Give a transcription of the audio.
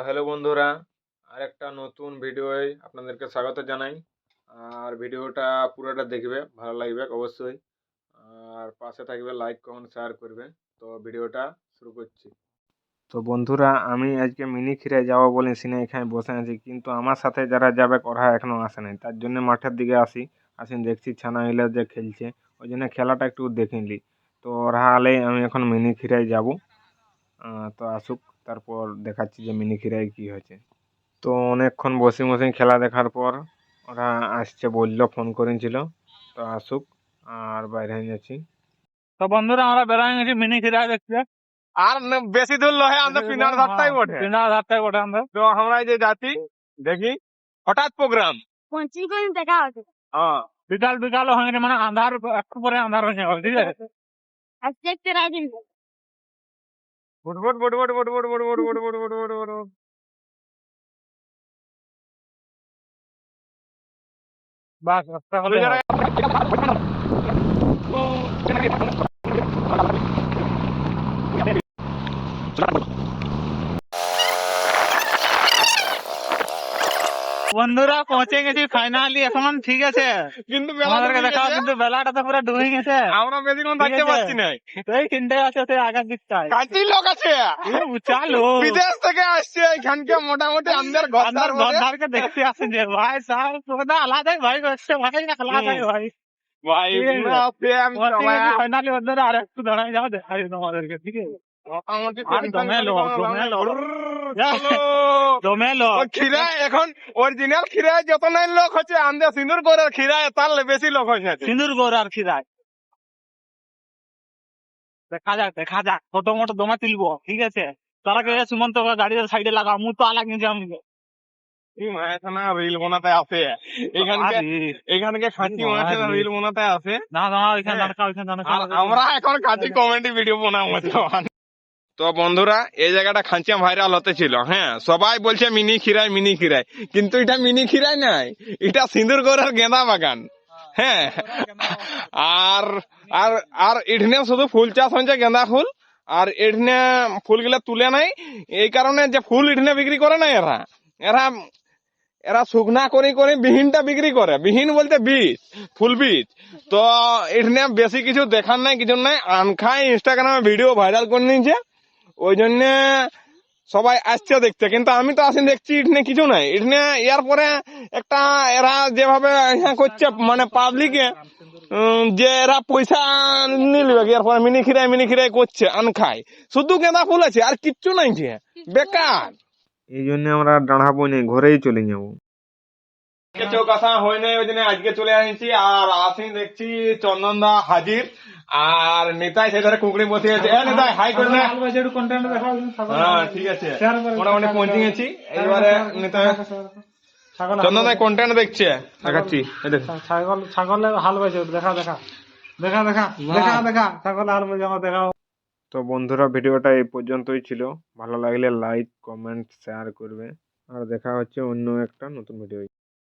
Hello বন্ধুরা, আরেকটা নতুন ভিডিওয় আপনাদেরকে স্বাগত জানাই। আর ভিডিওটা পুরোটা দেখবে, ভালো লাগবে অবশ্যই। আর পাশে থাকবে, লাইক কমেন্ট শেয়ার করবে। তো ভিডিওটা শুরু করছি। তো বন্ধুরা, আমি আজকে মিনি খিরায় যাবো বলে সিনে এখানে বসে আছি, কিন্তু আমার সাথে যারা যাবে ওরা এখনো আসে নাই। তার জন্য মাঠের দিকে আসি দেখছি ছানাগুলো যে খেলছে, ওই জন্য খেলাটা একটু দেখে নিলি। তো ওরা আলে আমি এখন মিনি খিরায় যাবো। তো আসুক, তারপর দেখাচ্ছি যে মিনি খিরায় কি হয়েছে। তো অনেকক্ষণ বসে বসে খেলা দেখার পর ওরা আসছে বললো, ফোন করেছিল। তো আসুক, আর বাইরে হয়ে যাচ্ছি। তো বন্ধুরা আমরা বেড়াই গেছি মিনি খিরায় দেখতে। আর বেশি দূর লহে, আমরা পিনার ধারটাই বটে। পিনার ধারটাই বটে আমরা। তো আমরা যে যাচ্ছি, দেখি হঠাৎ প্রোগ্রাম দেখা হচ্ছে। হ্যাঁ বিকাল বিকাল হয়ে গেছে, মানে আন্ধার একটু পরে আন্ধার হয়ে যাবে, ঠিক আছে। আজ দেখতে রাজি ফুটফুট ফুটফুট ফুটফুট ফুটফুট ফুটফুট ফুটফুট ফুটফুট। বাস রাস্তা হলে হয়। বন্ধুরা পৌঁছে গেছি ফাইনালি এখন, ঠিক আছে। কিন্তু আমাদেরকে দেখাও, কিন্তু বেলাটা তো পুরো ডুবে গেছে। আমরা বেশিক্ষণ থাকতে পারছি না। এই তিনটে আছে সেই আগের দিকটায়, কাঁচি লোক আছে, চালু বিদেশ থেকে আসছে এখানকে, মোটামুটি আমাদের ঘরদারকে দেখতে আসে যে ভাই সাহেব তোমরা আলাদাই ভাই করছে, ভাই আলাদাই ভাই। ভাই ফাইনালি বন্ধুরা আর একটু দাঁড়াই যাও, দেখাই তোমাদেরকে, ঠিক আছে। মোটামুটি দমে লোক খিরা এখন অরিজিনাল খিরায় যত নাই লোক হচ্ছে, আমাদের সিঁদুর করে খিরায় তার বেশি লোক হয়েছে। সিঁদুর গোর আর খিরায় দেখা যাক ছোট মোটো দমা তুলবো, ঠিক আছে। তারা কে সুমন্ত গাড়ির সাইডে লাগা, মু তো আলাগ নিয়েছি আমি। রিল বানাতে আসে এখানকে খাঁচি মাঠে রিল বানাতে আসে। না না ওইখানে দাঁড়কা, ওইখানে দাঁড়কা। আমরা এখন খাঁচি কমেডি ভিডিও বানাবো। তো বন্ধুরা, এই জায়গাটা খাঁচিয়া ভাইরাল হতে ছিল। হ্যাঁ, সবাই বলছে মিনি খিরায় মিনি খিরায়, কিন্তু এটা মিনি খিরায় নাই, এটা সিঁদুর গোড়ার গেঁদা বাগান। হ্যাঁ, আর আর আর এখানে শুধু ফুল চাষ হয়েছে, গেঁদা ফুল। আর এখানে ফুলগুলা তুলে নাই, এই কারণে যে ফুল এখানে বিক্রি করে না, এরা এরা এরা শুকনা করে করে বিহীনটা বিক্রি করে। বিহীন বলতে বীজ, ফুল বীজ। তো এখানে বেশি কিছু দেখার নাই, কিছু নাই। আনখাই ইনস্টাগ্রামে ভিডিও ভাইরাল করে নিয়েছে, ওই জন্য সবাই আসছে দেখতে। কিন্তু আমি তো আসি দেখছি এখানে কিছু নাই। এখানে এর পরে একটা এরা যেভাবে করছে, মানে পাবলিকে যে এরা পয়সা নিলবে, এরপরে মিনি খিরাই করছে আনখাই। শুধু গেঁদা ফুল আছে, আর কিচ্ছু নাই, যে বেকার। এই জন্য আমরা দাঁড়াবো না, ঘরেই চলে যাবো। চোখ আসা হয় নাই, ওই জন্য আজকে চলে আসছি। আর আসি দেখছি চন্দন দা হাজির, আর নেতাই সেধারে কুকড়ি বসে আছে। নেতাই হাই করে না। হ্যাঁ ঠিক আছে, মোটামুটি পৌঁছে গেছি। এইবারে নেতা চন্দন দা কন্টেন্ট দেখছে, দেখাচ্ছি। ছাগলের হাল বাজে, দেখা দেখা দেখা দেখা দেখা দেখা ছাগলের হাল বাজে আমার দেখা। তো বন্ধুরা, ভিডিওটা এই পর্যন্তই ছিল। ভালো লাগলে লাইক কমেন্ট শেয়ার করবে, আর দেখা হচ্ছে অন্য একটা নতুন ভিডিও।